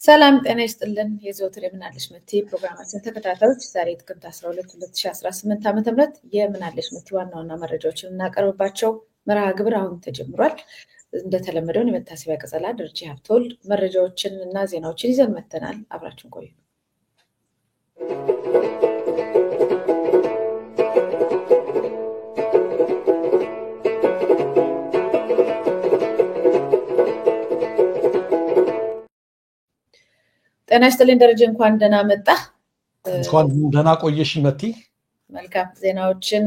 ሰላም ጤና ይስጥልን የዘወትር የምናለሽ መቲ ፕሮግራማችን ተከታታዮች ዛሬ ጥቅምት 12 2018 ዓ.ም የምናለሽ መቲ ዋና ዋና መረጃዎችን እናቀርብባቸው መርሃ ግብር አሁን ተጀምሯል። እንደተለመደውን የመታሰቢያ ቀጸላ ደረጃ ሀብተወልድ መረጃዎችን እና ዜናዎችን ይዘን መተናል። አብራችን ቆዩ። ጤና ይስጥልን ደረጃ እንኳን ደህና መጣ። እንኳን ደህና ቆየሽ መቲ። መልካም ዜናዎችን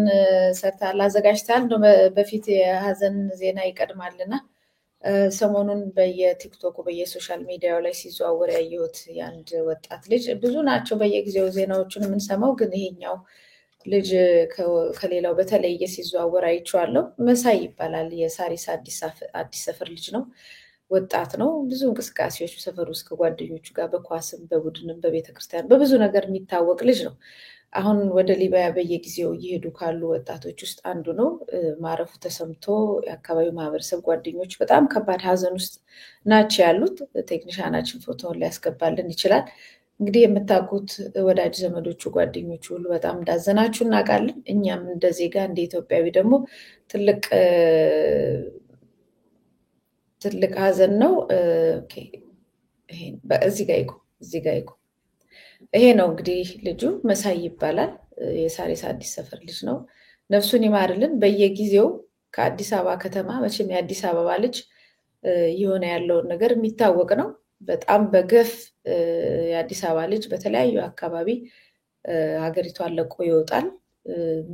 ሰርታል አዘጋጅታል። በፊት የሀዘን ዜና ይቀድማልና ሰሞኑን በየቲክቶክ በየሶሻል ሚዲያው ላይ ሲዘዋወር ያየሁት የአንድ ወጣት ልጅ ብዙ ናቸው በየጊዜው ዜናዎችን የምንሰማው፣ ግን ይሄኛው ልጅ ከሌላው በተለየ ሲዘዋወር አይቼዋለሁ። መሳይ ይባላል። የሳሪስ አዲስ ሰፈር ልጅ ነው። ወጣት ነው። ብዙ እንቅስቃሴዎች ሰፈር ውስጥ ከጓደኞቹ ጋር በኳስም በቡድንም በቤተክርስቲያን በብዙ ነገር የሚታወቅ ልጅ ነው። አሁን ወደ ሊቢያ በየጊዜው እየሄዱ ካሉ ወጣቶች ውስጥ አንዱ ነው። ማረፉ ተሰምቶ የአካባቢው ማህበረሰብ ጓደኞች በጣም ከባድ ሀዘን ውስጥ ናቸው ያሉት። ቴክኒሻናችን ፎቶውን ሊያስገባልን ይችላል። እንግዲህ የምታውቁት ወዳጅ ዘመዶቹ ጓደኞቹ ሁሉ በጣም እንዳዘናችሁ እናውቃለን። እኛም እንደ ዜጋ እንደ ኢትዮጵያዊ ደግሞ ትልቅ ሀዘን ነው። እዚህ ጋር ይቆም። ይሄ ነው እንግዲህ ልጁ መሳይ ይባላል። የሳሪስ አዲስ ሰፈር ልጅ ነው። ነፍሱን ይማርልን። በየጊዜው ከአዲስ አበባ ከተማ መቼም የአዲስ አበባ ልጅ የሆነ ያለውን ነገር የሚታወቅ ነው። በጣም በገፍ የአዲስ አበባ ልጅ በተለያዩ አካባቢ ሀገሪቷን ለቆ ይወጣል።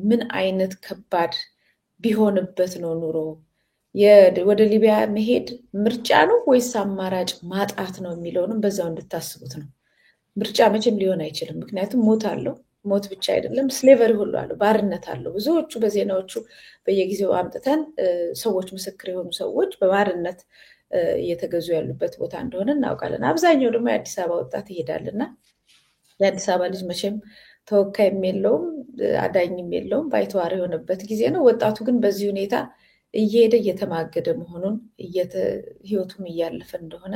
ምን አይነት ከባድ ቢሆንበት ነው ኑሮ? ወደ ሊቢያ መሄድ ምርጫ ነው ወይስ አማራጭ ማጣት ነው የሚለውንም በዛው እንድታስቡት ነው። ምርጫ መቼም ሊሆን አይችልም። ምክንያቱም ሞት አለው። ሞት ብቻ አይደለም፣ ስሌቨሪ ሁሉ አለው፣ ባርነት አለው። ብዙዎቹ በዜናዎቹ በየጊዜው አምጥተን ሰዎች ምስክር የሆኑ ሰዎች በባርነት እየተገዙ ያሉበት ቦታ እንደሆነ እናውቃለን። አብዛኛው ደግሞ የአዲስ አበባ ወጣት ይሄዳልና የአዲስ አበባ ልጅ መቼም ተወካይም የለውም አዳኝም የለውም፣ ባይተዋር የሆነበት ጊዜ ነው። ወጣቱ ግን በዚህ ሁኔታ እየሄደ እየተማገደ መሆኑን ህይወቱም እያለፈ እንደሆነ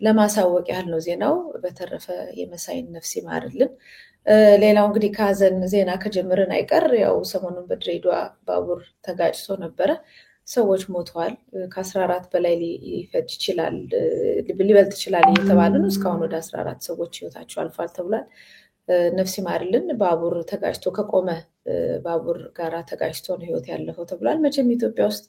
ለማሳወቅ ያህል ነው ዜናው። በተረፈ የመሳይን ነፍስ ይማርልን። ሌላው እንግዲህ ከሀዘን ዜና ከጀመረን አይቀር ያው ሰሞኑን በድሬዳዋ ባቡር ተጋጭቶ ነበረ። ሰዎች ሞተዋል። ከ14 በላይ ሊበልጥ ይችላል እየተባለ ነው። እስካሁን ወደ 14 ሰዎች ህይወታቸው አልፏል ተብሏል። ነፍስ ይማርልን። ባቡር ተጋጭቶ ከቆመ ባቡር ጋራ ተጋጭቶ ነው ህይወት ያለፈው ተብሏል። መቼም ኢትዮጵያ ውስጥ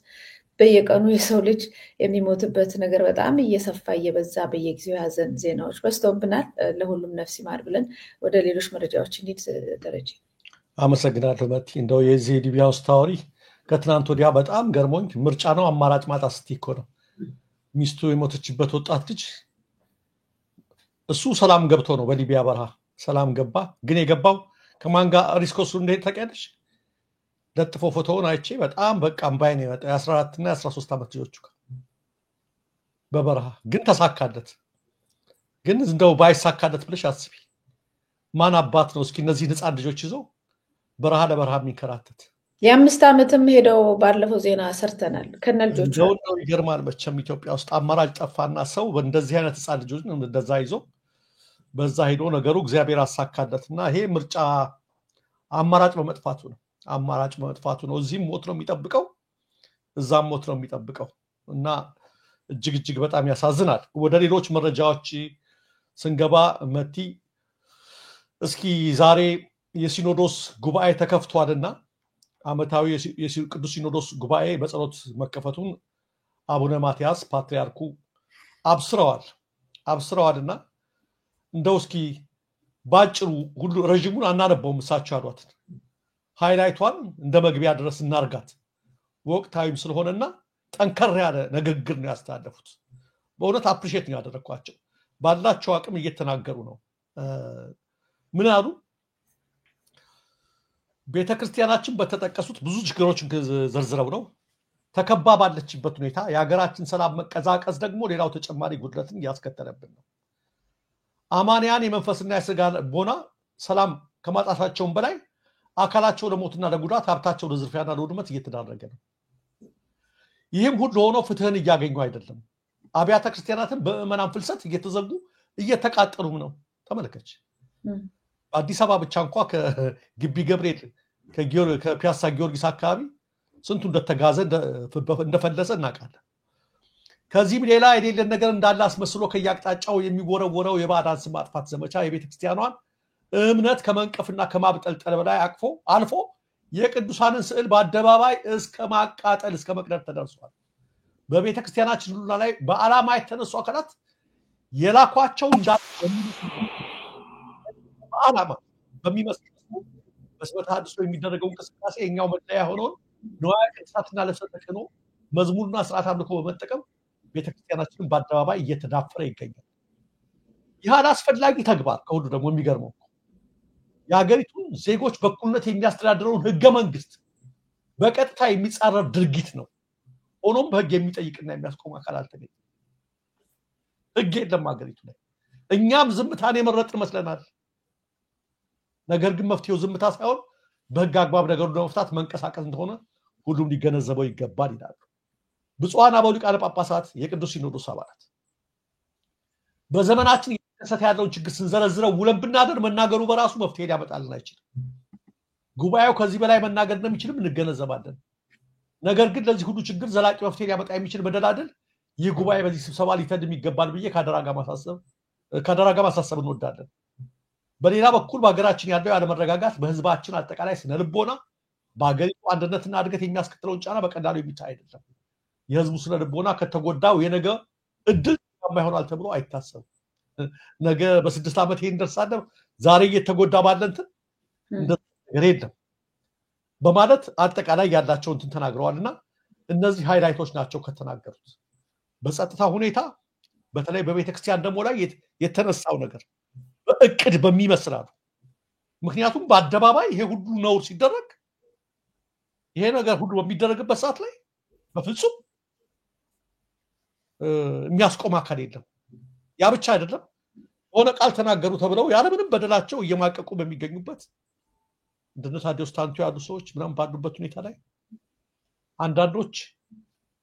በየቀኑ የሰው ልጅ የሚሞትበት ነገር በጣም እየሰፋ እየበዛ በየጊዜው ያዘን ዜናዎች በዝተውብናል። ለሁሉም ነፍስ ይማር ብለን ወደ ሌሎች መረጃዎች እንሂድ። ደረጀ አመሰግናለሁ መቲ። እንደው የዚህ ሊቢያ ውስጥ ታወሪ ከትናንት ወዲያ በጣም ገርሞኝ ምርጫ ነው አማራጭ ማጣት ስትይ እኮ ነው ሚስቱ የሞተችበት ወጣት ልጅ እሱ ሰላም ገብቶ ነው በሊቢያ በረሃ ሰላም ገባ። ግን የገባው ከማን ጋር ሪስኮሱ እንዴት ታውቂያለሽ? ለጥፎ ፎቶውን አይቼ በጣም በቃ እምባዬ ነው የመጣው። የ14 እና 13 ዓመት ልጆቹ በበረሃ ግን ተሳካለት። ግን እንደው ባይሳካለት ብለሽ አስቢ። ማን አባት ነው እስኪ እነዚህ ህፃን ልጆች ይዞ በረሃ ለበረሃ የሚንከራተት? የ5 ዓመትም ሄደው ባለፈው ዜና ሰርተናል ከነልጆቹ። ነው ይገርማል። መቼም ኢትዮጵያ ውስጥ አማራጭ ጠፋና ሰው በእንደዚህ አይነት ህፃን ልጆች እንደዛ ይዞ በዛ ሄዶ ነገሩ እግዚአብሔር አሳካለትና ይሄ ምርጫ አማራጭ በመጥፋቱ ነው። እዚህም ሞት ነው የሚጠብቀው፣ እዛም ሞት ነው የሚጠብቀው እና እጅግ በጣም ያሳዝናል። ወደ ሌሎች መረጃዎች ስንገባ መቲ እስኪ ዛሬ የሲኖዶስ ጉባኤ ተከፍቷልና ዓመታዊ የቅዱስ ሲኖዶስ ጉባኤ በጸሎት መከፈቱን አቡነ ማትያስ ፓትርያርኩ አብስረዋልና እንደው እስኪ ባጭሩ ሁሉ ረጅሙን አናነበውም እሳቸው ያሏትን ሃይላይቷን እንደ መግቢያ ድረስ እናርጋት። ወቅታዊም ስለሆነና ጠንከር ያለ ንግግር ነው ያስተላለፉት። በእውነት አፕሪሼት ነው ያደረኳቸው። ባላቸው አቅም እየተናገሩ ነው። ምን አሉ? ቤተክርስቲያናችን በተጠቀሱት ብዙ ችግሮችን ዘርዝረው ነው ተከባ ባለችበት ሁኔታ የሀገራችን ሰላም መቀዛቀዝ ደግሞ ሌላው ተጨማሪ ጉድለትን እያስከተለብን ነው። አማንያን የመንፈስና የስጋ ቦና ሰላም ከማጣታቸውም በላይ አካላቸው ለሞትና ለጉዳት ሀብታቸው ለዝርፊያና ለውድመት እየተዳረገ ነው። ይህም ሁሉ ሆኖ ፍትህን እያገኙ አይደለም። አብያተ ክርስቲያናትን በምዕመናን ፍልሰት እየተዘጉ እየተቃጠሉም ነው። ተመልከች። አዲስ አበባ ብቻ እንኳን ከግቢ ገብርኤል ከፒያሳ ጊዮርጊስ አካባቢ ስንቱ እንደተጋዘ እንደፈለሰ እናውቃለን። ከዚህም ሌላ የሌለን ነገር እንዳለ አስመስሎ ከያቅጣጫው የሚወረወረው የባዕዳን ስም ማጥፋት ዘመቻ የቤተክርስቲያኗን እምነት ከመንቀፍና ከማብጠልጠል በላይ አልፎ የቅዱሳንን ስዕል በአደባባይ እስከ ማቃጠል እስከ መቅደድ ተደርሷል። በቤተክርስቲያናችን ሁሉ ላይ በዓላማ የተነሱ አካላት የላኳቸው በዓላማ በሚመስል በስመ ተሐድሶ የሚደረገው እንቅስቃሴ የኛው መለያ ሆነውን ንዋየ ቅድሳትና ለሰጠቀኖ መዝሙርና ስርዓት አምልኮ በመጠቀም ቤተክርስቲያናችንን በአደባባይ እየተዳፈረ ይገኛል። ይህ አላስፈላጊ ተግባር ከሁሉ ደግሞ የሚገርመው የሀገሪቱን ዜጎች በእኩልነት የሚያስተዳድረውን ህገ መንግስት በቀጥታ የሚጻረር ድርጊት ነው። ሆኖም በህግ የሚጠይቅና የሚያስቆም አካል አልተገኘም። ህግ የለም ሀገሪቱ ላይ። እኛም ዝምታን የመረጥን መስለናል። ነገር ግን መፍትሄው ዝምታ ሳይሆን በህግ አግባብ ነገሩን ለመፍታት መንቀሳቀስ እንደሆነ ሁሉም ሊገነዘበው ይገባል ይላሉ ብፁዓን አበው ሊቃነ ጳጳሳት፣ የቅዱስ ሲኖዶስ አባላት። በዘመናችን እየተከሰተ ያለውን ችግር ስንዘረዝረው ውለን ብናደር መናገሩ በራሱ መፍትሄ ሊያመጣልን አይችልም። ጉባኤው ከዚህ በላይ መናገር እንደሚችልም እንገነዘባለን። ነገር ግን ለዚህ ሁሉ ችግር ዘላቂ መፍትሄ ሊያመጣ የሚችል መደላደል ይህ ጉባኤ በዚህ ስብሰባ ሊተድም ይገባል ብዬ ከአደራ ጋር ማሳሰብ እንወዳለን። በሌላ በኩል በሀገራችን ያለው ያለመረጋጋት በህዝባችን አጠቃላይ ስነ ልቦና በሀገሪቱ አንድነትና እድገት የሚያስከትለውን ጫና በቀላሉ የሚታይ አይደለም። የህዝቡ ስነ ልቦና ከተጎዳው የነገ እድል ይሆናል ተብሎ አይታሰብም። ነገ በ6 ዓመት ይሄን ደርሳለን ዛሬ እየተጎዳ ባለንትን ነገር የለም በማለት አጠቃላይ ያላቸውን ተናግረዋልና እነዚህ ሃይላይቶች ናቸው ከተናገሩት። በጸጥታ ሁኔታ በተለይ በቤተክርስቲያን ደሞ ላይ የተነሳው ነገር በእቅድ በሚመስላሉ። ምክንያቱም በአደባባይ ይሄ ሁሉ ነውር ሲደረግ ይሄ ነገር ሁሉ በሚደረግበት ሰዓት ላይ በፍጹም የሚያስቆም አካል የለም። ያ ብቻ አይደለም፣ ሆነ ቃል ተናገሩ ተብለው ያለምንም በደላቸው እየማቀቁ በሚገኙበት እንደነ ታዲዮስ ታንቱ ያሉ ሰዎች ምናምን ባሉበት ሁኔታ ላይ አንዳንዶች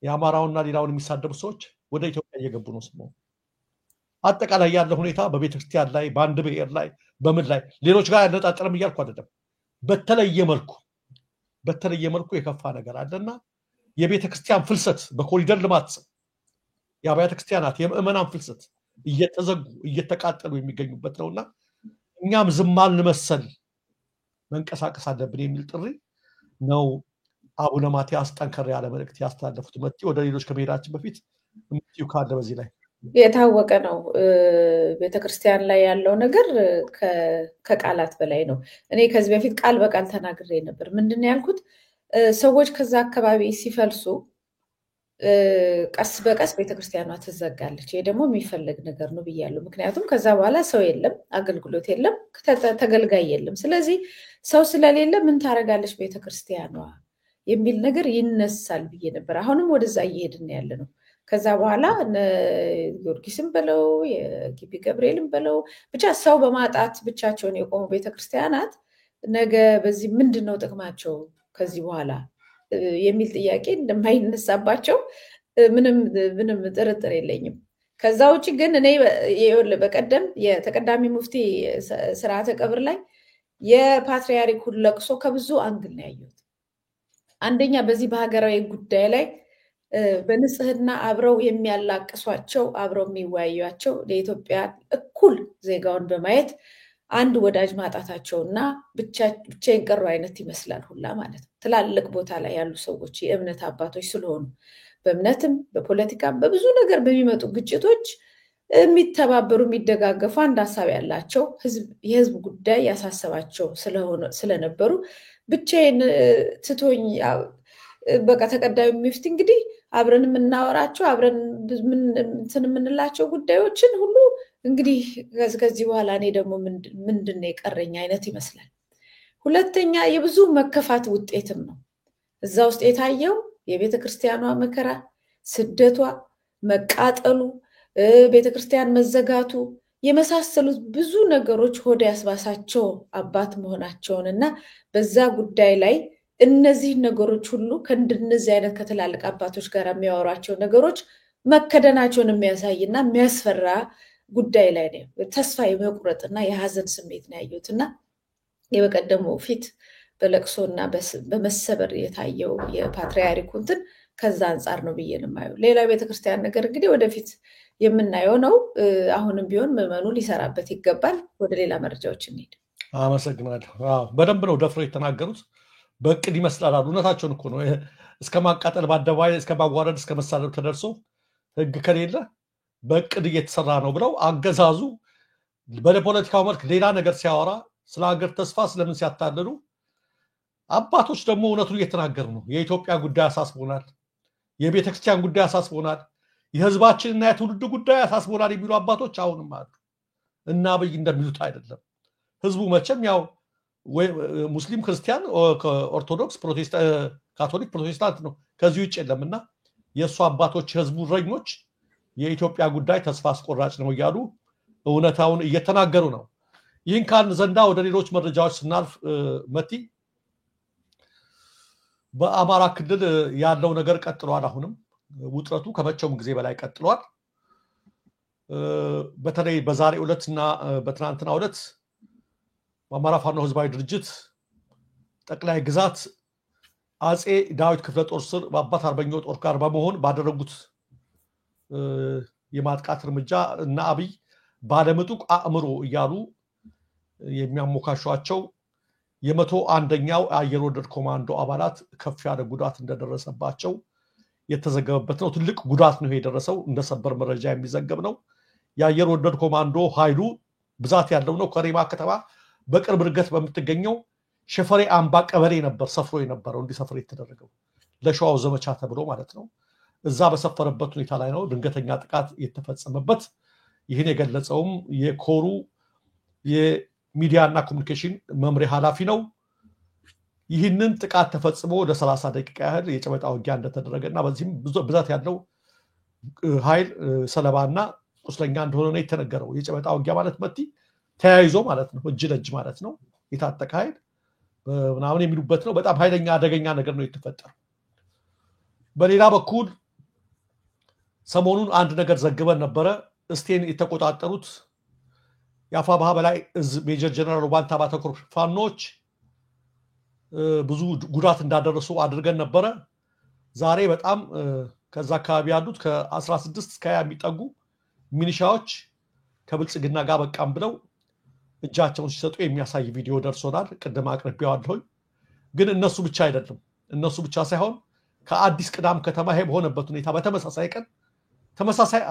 የአማራውና ሌላውን የሚሳደቡ ሰዎች ወደ ኢትዮጵያ እየገቡ ነው። ስሙ አጠቃላይ ያለ ሁኔታ በቤተክርስቲያን ላይ በአንድ ብሔር ላይ በምን ላይ ሌሎች ጋር ያነጣጠረም እያልኩ አይደለም። በተለየ መልኩ የከፋ ነገር አለና የቤተክርስቲያን ፍልሰት በኮሪደር ልማት የአብያተ ክርስቲያናት የምእመናን ፍልሰት እየተዘጉ እየተቃጠሉ የሚገኙበት ነውና እኛም ዝም አልን መሰል መንቀሳቀስ አለብን የሚል ጥሪ ነው አቡነ ማትያስ ጠንከር ያለ መልእክት ያስተላለፉት። ወደ ሌሎች ከመሄዳችን በፊት ምትዩ ካለ በዚህ ላይ የታወቀ ነው። ቤተክርስቲያን ላይ ያለው ነገር ከቃላት በላይ ነው። እኔ ከዚህ በፊት ቃል በቃል ተናግሬ ነበር። ምንድነው ያልኩት? ሰዎች ከዛ አካባቢ ሲፈልሱ ቀስ በቀስ ቤተክርስቲያኗ ትዘጋለች። ይሄ ደግሞ የሚፈልግ ነገር ነው ብያለሁ። ምክንያቱም ከዛ በኋላ ሰው የለም፣ አገልግሎት የለም፣ ተገልጋይ የለም። ስለዚህ ሰው ስለሌለ ምን ታደርጋለች ቤተክርስቲያኗ የሚል ነገር ይነሳል ብዬ ነበር። አሁንም ወደዛ እየሄድን ያለ ነው። ከዛ በኋላ ጊዮርጊስም በለው የግቢ ገብርኤልም በለው ብቻ ሰው በማጣት ብቻቸውን የቆሙ ቤተክርስቲያናት ነገ በዚህ ምንድነው ጥቅማቸው ከዚህ በኋላ የሚል ጥያቄ እንደማይነሳባቸው ምንም ጥርጥር የለኝም። ከዛ ውጭ ግን እኔ በቀደም የተቀዳሚ ሙፍቲ ስርዓተ ቀብር ላይ የፓትርያርኩን ለቅሶ ከብዙ አንግል ነው ያየሁት። አንደኛ በዚህ በሀገራዊ ጉዳይ ላይ በንጽህና አብረው የሚያላቅሷቸው አብረው የሚወያዩቸው ለኢትዮጵያ እኩል ዜጋውን በማየት አንድ ወዳጅ ማጣታቸውና ብቻዬን ቀሩ አይነት ይመስላል ሁላ ማለት ነው። ትላልቅ ቦታ ላይ ያሉ ሰዎች የእምነት አባቶች ስለሆኑ በእምነትም በፖለቲካም በብዙ ነገር በሚመጡ ግጭቶች የሚተባበሩ የሚደጋገፉ አንድ ሀሳብ ያላቸው የህዝብ ጉዳይ ያሳሰባቸው ስለነበሩ ብቻዬን ትቶኝ በቃ ተቀዳሚ ሙፍቲ እንግዲህ አብረን የምናወራቸው አብረን የምንላቸው ጉዳዮችን ሁሉ እንግዲህ ከዚህ በኋላ እኔ ደግሞ ምንድነው የቀረኝ አይነት ይመስላል። ሁለተኛ የብዙ መከፋት ውጤትም ነው እዛ ውስጥ የታየው የቤተክርስቲያኗ መከራ፣ ስደቷ፣ መቃጠሉ፣ ቤተክርስቲያን መዘጋቱ የመሳሰሉት ብዙ ነገሮች ሆድ ያስባሳቸው አባት መሆናቸውንና በዛ ጉዳይ ላይ እነዚህ ነገሮች ሁሉ ከእንደነዚህ አይነት ከትላልቅ አባቶች ጋር የሚያወራቸው ነገሮች መከደናቸውን የሚያሳይና የሚያስፈራ ጉዳይ ላይ ነው ተስፋ የመቁረጥና የሀዘን ስሜት ነው ያየሁትና የበቀደሙ ፊት በለቅሶና በመሰበር የታየው የፓትርያርኩ እንትን ከዛ አንጻር ነው ብዬ ነው የማየው። ሌላው ቤተክርስቲያን ነገር እንግዲህ ወደፊት የምናየው ነው። አሁንም ቢሆን ምዕመኑ ሊሰራበት ይገባል። ወደ ሌላ መረጃዎች እንሂድ። አመሰግናለሁ። በደንብ ነው ደፍረው የተናገሩት። በእቅድ ይመስላል። እውነታቸውን እኮ ነው። እስከ ማቃጠል፣ በአደባባይ እስከ ማዋረድ፣ እስከ መሳደብ ተደርሶ ህግ ከሌለ በእቅድ እየተሰራ ነው ብለው አገዛዙ በፖለቲካው መልክ ሌላ ነገር ሲያወራ ስለ ሀገር ተስፋ ስለምን ሲያታልሉ፣ አባቶች ደግሞ እውነቱን እየተናገሩ ነው። የኢትዮጵያ ጉዳይ አሳስቦናል፣ የቤተክርስቲያን ጉዳይ አሳስቦናል፣ የህዝባችንና የትውልድ ጉዳይ አሳስቦናል የሚሉ አባቶች አሁንም አሉ። እና አብይ እንደሚሉት አይደለም። ህዝቡ መቼም ያው ሙስሊም፣ ክርስቲያን፣ ኦርቶዶክስ፣ ካቶሊክ፣ ፕሮቴስታንት ነው። ከዚህ ውጭ የለምና የእሱ አባቶች የህዝቡ እረኞች የኢትዮጵያ ጉዳይ ተስፋ አስቆራጭ ነው እያሉ እውነታውን እየተናገሩ ነው። ይህን ካልን ዘንዳ ወደ ሌሎች መረጃዎች ስናልፍ መቲ በአማራ ክልል ያለው ነገር ቀጥሏል። አሁንም ውጥረቱ ከመቼውም ጊዜ በላይ ቀጥሏል። በተለይ በዛሬው ዕለትና በትናንትናው ዕለት በአማራ ፋኖ ህዝባዊ ድርጅት ጠቅላይ ግዛት አጼ ዳዊት ክፍለ ጦር ስር በአባት አርበኛው ጦር ጋር በመሆን ባደረጉት የማጥቃት እርምጃ እና አብይ ባለምጡቅ አእምሮ እያሉ የሚያሞካሿቸው የ101ኛው አየር ወለድ ኮማንዶ አባላት ከፍ ያለ ጉዳት እንደደረሰባቸው የተዘገበበት ነው። ትልቅ ጉዳት ነው የደረሰው። እንደ ሰበር መረጃ የሚዘገብ ነው። የአየር ወለድ ኮማንዶ ኃይሉ ብዛት ያለው ነው። ከሬማ ከተማ በቅርብ ርቀት በምትገኘው ሸፈሬ አምባ ቀበሌ ነበር ሰፍሮ የነበረው። እንዲሰፍር የተደረገው ለሸዋው ዘመቻ ተብሎ ማለት ነው። እዛ በሰፈረበት ሁኔታ ላይ ነው ድንገተኛ ጥቃት የተፈጸመበት። ይህን የገለጸውም የኮሩ የሚዲያና ኮሚኒኬሽን መምሪያ ኃላፊ ነው። ይህንን ጥቃት ተፈጽሞ ለ30 ደቂቃ ያህል የጨበጣ ውጊያ እንደተደረገና በዚህም ብዛት ያለው ኃይል ሰለባና ቁስለኛ እንደሆነ ነው የተነገረው። የጨበጣ ውጊያ ማለት መቲ ተያይዞ ማለት ነው፣ እጅ ለእጅ ማለት ነው። የታጠቀ ኃይል ምናምን የሚሉበት ነው። በጣም ኃይለኛ አደገኛ ነገር ነው የተፈጠረው። በሌላ በኩል ሰሞኑን አንድ ነገር ዘግበን ነበረ። እስቴን የተቆጣጠሩት የአፋብኃ በላይ እዝ ሜጀር ጀነራል ባንታ ባተኮር ፋኖች ብዙ ጉዳት እንዳደረሱ አድርገን ነበረ። ዛሬ በጣም ከዛ አካባቢ ያሉት ከ16 እስከ 20 የሚጠጉ ሚኒሻዎች ከብልጽግና ጋር በቃም ብለው እጃቸውን ሲሰጡ የሚያሳይ ቪዲዮ ደርሶናል። ቅድም አቅርቤዋለሁ። ግን እነሱ ብቻ አይደለም፣ እነሱ ብቻ ሳይሆን ከአዲስ ቅዳም ከተማ ይሄ በሆነበት ሁኔታ በተመሳሳይ ቀን ተመሳሳይ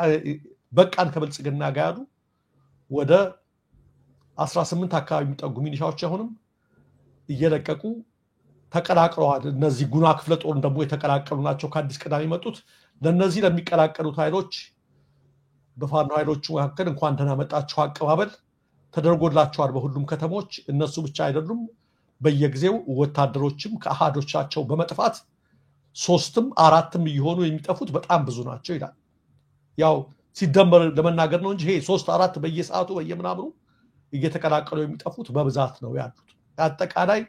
በቃን ከብልጽግና ጋር ያሉ ወደ 18 አካባቢ የሚጠጉ ሚኒሻዎች አሁንም እየለቀቁ ተቀላቅለዋል። እነዚህ ጉና ክፍለ ጦር ደግሞ የተቀላቀሉ ናቸው ከአዲስ ቅዳም የመጡት። ለነዚህ ለሚቀላቀሉት ኃይሎች በፋኖ ኃይሎቹ መካከል እንኳን ደህና መጣችሁ አቀባበል ተደርጎላቸዋል በሁሉም ከተሞች። እነሱ ብቻ አይደሉም፣ በየጊዜው ወታደሮችም ከአሃዶቻቸው በመጥፋት 3ም 4ም እየሆኑ የሚጠፉት በጣም ብዙ ናቸው ይላል። ያው ሲደመር ለመናገር ነው እንጂ ይሄ 3 4 በየሰዓቱ በየምናምሩ እየተቀላቀሉ የሚጠፉት በብዛት ነው ያሉት። አጠቃላይ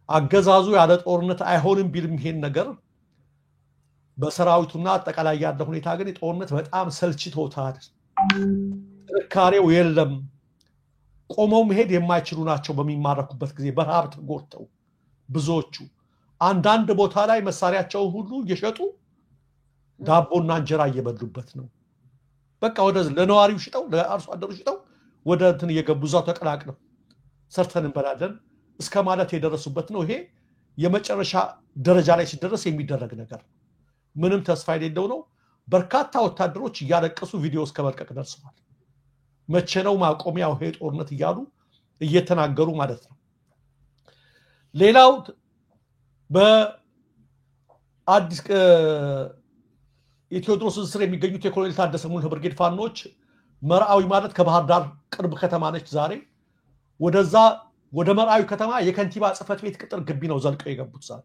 አገዛዙ ያለ ጦርነት አይሆንም ቢልም ይሄን ነገር በሰራዊቱና አጠቃላይ ያለ ሁኔታ ግን ጦርነት በጣም ሰልችቶታል። ጥንካሬው የለም። ቆመው መሄድ የማይችሉ ናቸው። በሚማረኩበት ጊዜ በረሃብ ተጎድተው ብዙዎቹ አንዳንድ ቦታ ላይ መሳሪያቸውን ሁሉ እየሸጡ ዳቦና እንጀራ እየበሉበት ነው። በቃ ወደ ለነዋሪው ሽጠው ለአርሶ አደሩ ሽጠው ወደ እንትን እየገቡ እዛው ተቀላቅለው ሰርተን እንበላለን እስከ ማለት የደረሱበት ነው። ይሄ የመጨረሻ ደረጃ ላይ ሲደረስ የሚደረግ ነገር ምንም ተስፋ የሌለው ነው። በርካታ ወታደሮች እያለቀሱ ቪዲዮ እስከ መልቀቅ ደርሰዋል። መቼ ነው ማቆሚያው ይሄ ጦርነት እያሉ እየተናገሩ ማለት ነው። ሌላው በአዲስ የቴዎድሮስ ስር የሚገኙት የኮሎኔል ታደሰ ሙሉ ብርጌድ ፋኖች መርአዊ ማለት ከባህር ዳር ቅርብ ከተማ ነች። ዛሬ ወደዛ ወደ መርአዊ ከተማ የከንቲባ ጽፈት ቤት ቅጥር ግቢ ነው ዘልቀው የገቡት። ዛሬ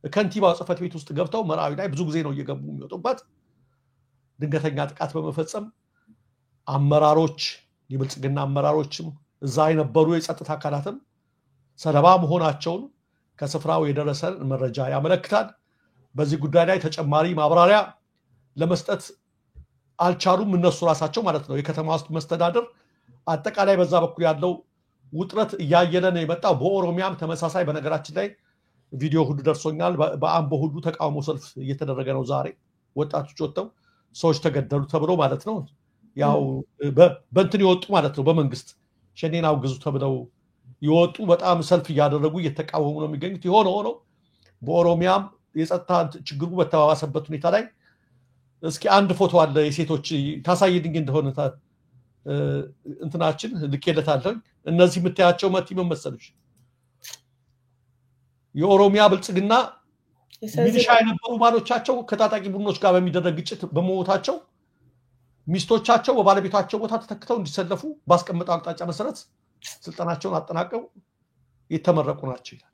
ከንቲባው ጽፈት ቤት ውስጥ ገብተው መርአዊ ላይ ብዙ ጊዜ ነው እየገቡ የሚወጡበት ድንገተኛ ጥቃት በመፈጸም አመራሮች የብልጽግና አመራሮችም እዛ የነበሩ የጸጥታ አካላትም ሰለባ መሆናቸውን ከስፍራው የደረሰን መረጃ ያመለክታል። በዚህ ጉዳይ ላይ ተጨማሪ ማብራሪያ ለመስጠት አልቻሉም እነሱ ራሳቸው ማለት ነው። የከተማ ውስጥ መስተዳደር አጠቃላይ በዛ በኩል ያለው ውጥረት እያየለ ነው የመጣው። በኦሮሚያም ተመሳሳይ በነገራችን ላይ ቪዲዮ ሁሉ ደርሶኛል። በአምቦ ሁሉ ተቃውሞ ሰልፍ እየተደረገ ነው ዛሬ። ወጣቶች ወጥተው ሰዎች ተገደሉ ተብሎ ማለት ነው። ያው በእንትን ይወጡ ማለት ነው በመንግስት ሸኔን አውግዙ ተብለው ይወጡ በጣም ሰልፍ እያደረጉ እየተቃወሙ ነው የሚገኙት። የሆነ ሆኖ በኦሮሚያም የጸጥታ ችግሩ በተባባሰበት ሁኔታ ላይ እስኪ አንድ ፎቶ አለ የሴቶች ታሳይልኝ እንደሆነ እንትናችን ልኬለታለሁ። እነዚህ የምታያቸው መቲ ምን መሰለሽ የኦሮሚያ ብልጽግና ሚሊሻ የነበሩ ባሎቻቸው ከታጣቂ ቡድኖች ጋር በሚደረግ ግጭት በመሞታቸው ሚስቶቻቸው በባለቤታቸው ቦታ ተተክተው እንዲሰለፉ ባስቀመጠው አቅጣጫ መሰረት ስልጣናቸውን አጠናቀው የተመረቁ ናቸው ይላል።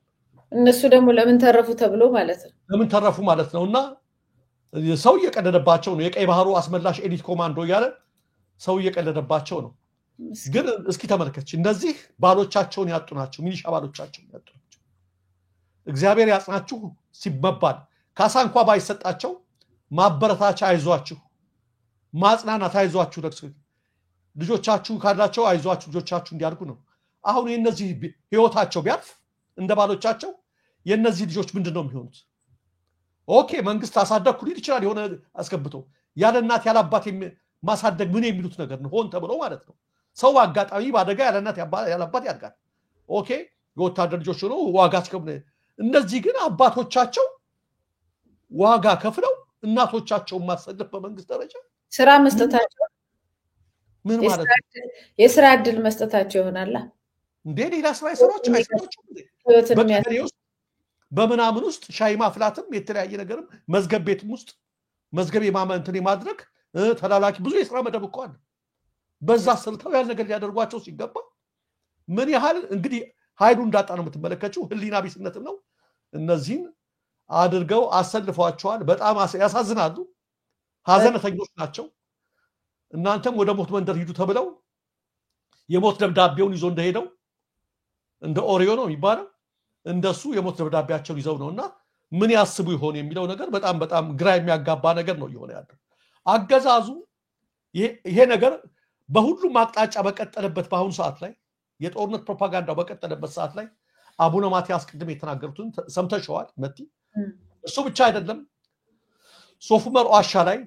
እነሱ ደግሞ ለምን ተረፉ ተብሎ ማለት ነው። ለምን ተረፉ ማለት ነውና ሰው እየቀለደባቸው ነው። የቀይ ባህሩ አስመላሽ ኤሊት ኮማንዶ እያለ ሰው እየቀለደባቸው ነው። ግን እስኪ ተመልከች፣ እነዚህ ባሎቻቸውን ያጡ ናቸው። ሚሊሻ ባሎቻቸውን ያጡ ናቸው። እግዚአብሔር ያጽናችሁ ሲመባል ካሳ እንኳ ባይሰጣቸው ማበረታቻ አይዟችሁ፣ ማጽናናት አይዟችሁ፣ ልጆቻችሁ ካላቸው አይዟችሁ ልጆቻችሁ እንዲያድጉ ነው። አሁን የነዚህ ህይወታቸው ቢያልፍ እንደ ባሎቻቸው የነዚህ ልጆች ምንድነው የሚሆኑት? ኦኬ መንግስት አሳደግኩ ሊል ይችላል የሆነ አስገብቶ ያለ እናት ያለ አባት ማሳደግ ምን የሚሉት ነገር ነው? ሆን ተብሎ ማለት ነው። ሰው አጋጣሚ ባደጋ ያለ እናት ያለ አባት ያድጋል። ኦኬ የወታደር ልጆች ሆነው ዋጋ አስከብነ እነዚህ ግን አባቶቻቸው ዋጋ ከፍለው እናቶቻቸውን ማሰለፍ በመንግስት ደረጃ ስራ መስጠታቸው ምን ማለት ነው? የስራ እድል መስጠታቸው ይሆናል እንዴ? ሌላ ስራ ይሰራቸው አይሰራቸው እንዴ? በምናምን ውስጥ ሻይ ማፍላትም የተለያየ ነገርም መዝገብ ቤትም ውስጥ መዝገብ የማመንትን የማድረግ ተላላኪ ብዙ የስራ መደብ እኮ አለ። በዛ ስልታው ያለ ነገር ሊያደርጓቸው ሲገባ ምን ያህል እንግዲህ ኃይሉ እንዳጣ ነው የምትመለከቱው። ህሊና ቢስነትም ነው። እነዚህን አድርገው አሰልፈዋቸዋል። በጣም ያሳዝናሉ። ሀዘነተኞች ናቸው። እናንተም ወደ ሞት መንደር ሂዱ ተብለው የሞት ደብዳቤውን ይዞ እንደሄደው እንደ ኦሪዮ ነው የሚባለው እንደሱ የሞት ደብዳቤያቸውን ይዘው ነውና ምን ያስቡ ይሆን የሚለው ነገር በጣም በጣም ግራ የሚያጋባ ነገር ነው እየሆነ ያለው። አገዛዙ ይሄ ነገር በሁሉም አቅጣጫ በቀጠለበት በአሁኑ ሰዓት ላይ የጦርነት ፕሮፓጋንዳው በቀጠለበት ሰዓት ላይ አቡነ ማትያስ ቅድም የተናገሩትን ሰምተሽዋል መቲ። እሱ ብቻ አይደለም ሶፍ ዑመር ዋሻ ላይ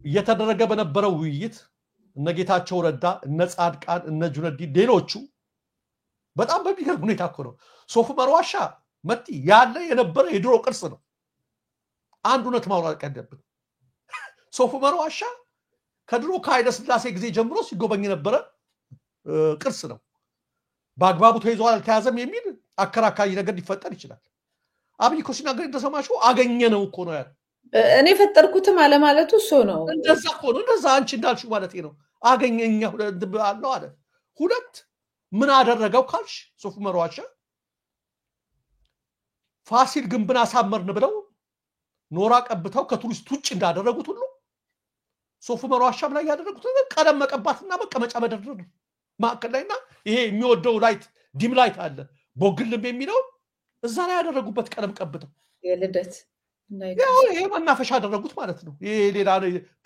እየተደረገ በነበረው ውይይት እነ ጌታቸው ረዳ እነ ጻድቃን እነ ጁነዲን ሌሎቹ በጣም በሚገርም ሁኔታ እኮ ነው ሶፍ ዑመር ዋሻ መቲ ያለ የነበረ የድሮ ቅርስ ነው። አንድ እውነት ማውራት ቀደብን። ሶፍ ዑመር ዋሻ ከድሮ ከኃይለ ሥላሴ ጊዜ ጀምሮ ሲጎበኝ የነበረ ቅርስ ነው። በአግባቡ ተይዟል አልተያዘም የሚል አከራካሪ ነገር ሊፈጠር ይችላል። አብይ እኮ ሲናገር እንደሰማችሁ አገኘ ነው እኮ ነው ያለው። እኔ ፈጠርኩትም አለማለቱ እሱ ነው። እንደዛ እኮ ነው። እንደዛ አንቺ እንዳልሽው ማለት ነው። አገኘኛ አለው አለ። ሁለት ምን አደረገው ካልሽ ሶፍ ዑመር ዋሻ ፋሲል ግንብን አሳመርን ብለው ኖራ ቀብተው ከቱሪስት ውጭ እንዳደረጉት ሁሉ ሶፍ ዑመር ዋሻም ላይ ያደረጉት ቀለም መቀባትና መቀመጫ መደረር ነው። ማዕከል ላይና ይሄ የሚወደው ላይት ዲም ላይት አለ ቦግልም የሚለው እዛ ላይ ያደረጉበት ቀለም ቀብተው የልደት ይሄ መናፈሻ ያደረጉት ማለት ነው። ይሄ ሌላ